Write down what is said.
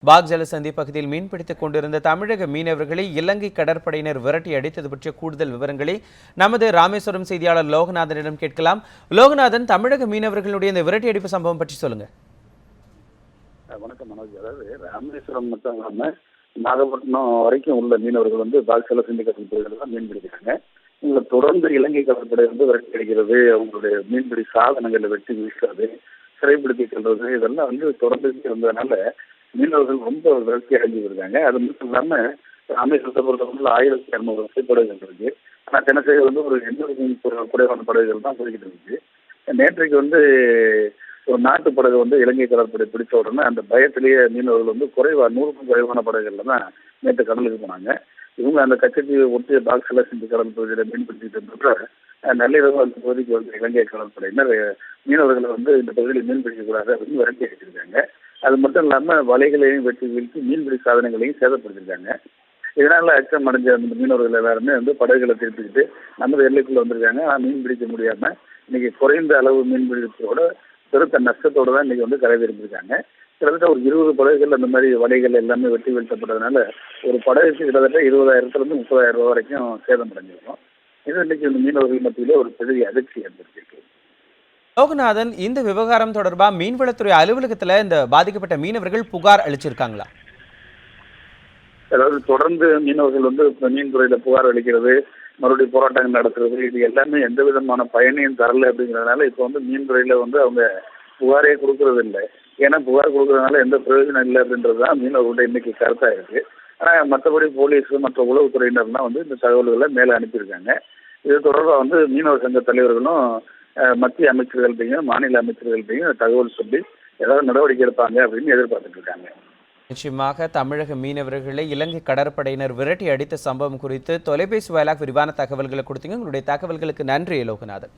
பாக் ஜலசந்தி பகுதியில் மீன்பிடித்துக் கொண்டிருந்த தமிழக மீனவர்களை இலங்கை கடற்படையினர் விரட்டி அடித்தது பற்றிய கூடுதல் விவரங்களை நமது ராமேஸ்வரம் செய்தியாளர் லோகநாதனிடம் கேட்கலாம். லோகநாதன், தமிழக மீனவர்களுடைய இந்த விரட்டி அடிப்பு சம்பவம் பற்றி சொல்லுங்க. வணக்கம் மனோஜ். அதாவது ராமேஸ்வரம் மட்டும் இல்லாம நாகப்பட்டினம் வரைக்கும் உள்ள மீனவர்கள் பாக் ஜலசந்தி கடல் பகுதியில் தான் மீன் பிடிக்கிறாங்க. இங்க தொடர்ந்து இலங்கை கடற்படை விரட்டி அடிக்கிறது, அவங்களுடைய மீன்பிடி சாதனங்களை வெட்டி வீசுறது, சிறைப்பிடித்து செல்வது, இதெல்லாம் தொடர்ந்து இருந்ததுனால மீனவர்கள் ரொம்ப விரக்தி அடைஞ்சு இருக்காங்க. அது மட்டும் இல்லாம ராமேஸ்வரத்தை பொறுத்தவரை 1200 விசைப்படகுகள் இருக்கு. ஆனா தினசரி ஒரு 800 குறைவான படகுகள் தான் போய்கிட்டு இருக்கு. நேற்றைக்கு ஒரு நாட்டு படகு இலங்கை கடற்படை பிடிச்ச உடனே அந்த பயத்திலேயே மீனவர்கள் 100க்கும் குறைவான படகுகள்ல தான் நேற்று கடலுக்கு போனாங்க. இவங்க அந்த கச்சத்தீவை ஒட்டிய பாக் ஜலசந்தி கடல் பகுதியில் மீன் பிடிச்சிட்டு இருந்தப்ப நள்ளிரவு அந்த பகுதிக்கு இலங்கை கடற்படையினர் மீனவர்களை இந்த பகுதியில் மீன் பிடிக்கக்கூடாது அப்படின்னு விரட்டி அடிச்சிருக்காங்க. அது மட்டும் இல்லாம வலைகளையும் வெட்டி வீழ்த்தி மீன்பிடி சாதனங்களையும் சேதப்படுத்திருக்காங்க. இதனால அச்சம் அடைஞ்ச அந்த மீனவர்கள் எல்லாருமே படகுகளை திருப்பிக்கிட்டு நமது எல்லைக்குள்ள வந்திருக்காங்க. ஆனால் மீன் பிடிக்க முடியாம இன்னைக்கு குறைந்த அளவு மீன் பிடித்தோட பெருத்த நஷ்டத்தோட தான் இன்னைக்கு கரை திரும்பியிருக்காங்க. கிட்டத்தட்ட ஒரு 20 படகுகள் அந்த மாதிரி வலைகள் எல்லாமே வெட்டி வீழ்த்தப்பட்டதுனால ஒரு படகுக்கு கிட்டத்தட்ட 20,000 to 30,000 ரூபாய் வரைக்கும் சேதம் அடைஞ்சிருக்கும். இது இன்னைக்கு இந்த மீனவர்கள் மத்தியிலே ஒரு பெரிய அதிர்ச்சி ஏற்படுத்தியிருக்கு. லோகநாதன், இந்த விவகாரம் தொடர்பாக மீன்வளத்துறை அலுவலகத்துல இந்த பாதிக்கப்பட்ட மீனவர்கள் புகார் அளிச்சிருக்காங்களா? அதாவது தொடர்ந்து மீனவர்கள் மீன்துறையில புகார் அளிக்கிறது, மறுபடியும் போராட்டங்கள் நடத்துறது, இது எல்லாமே எந்த விதமான பயனையும் தரல அப்படிங்கிறதுனால இப்போ மீன்துறையில அவங்க புகாரே கொடுக்கறது இல்லை. ஏன்னா புகார் கொடுக்கறதுனால எந்த பிரயோஜனம் இல்லை அப்படின்றதுதான் மீனவர்களுடைய இன்னைக்கு கருத்தா இருக்கு. ஆனா மற்றபடி போலீஸ் மற்ற உளவுத்துறையினர்லாம் இந்த தகவல்களை மேலே அனுப்பியிருக்காங்க. இது தொடர்பாக மீனவர் சங்க தலைவர்களும் மத்திய அமைச்சர்கள்ட்டையும் மாநில அமைச்சர்கள்ட்டையும் தகவல் சொல்லி ஏதாவது நடவடிக்கை எடுப்பாங்க அப்படின்னு எதிர்பார்த்துட்டு இருக்காங்க. நிச்சயமாக தமிழக மீனவர்களை இலங்கை கடற்படையினர் விரட்டி அடித்த சம்பவம் குறித்து தொலைபேசி வாயிலாக விரிவான தகவல்களை கொடுத்தீங்க. உங்களுடைய தகவல்களுக்கு நன்றி லோகநாதன்.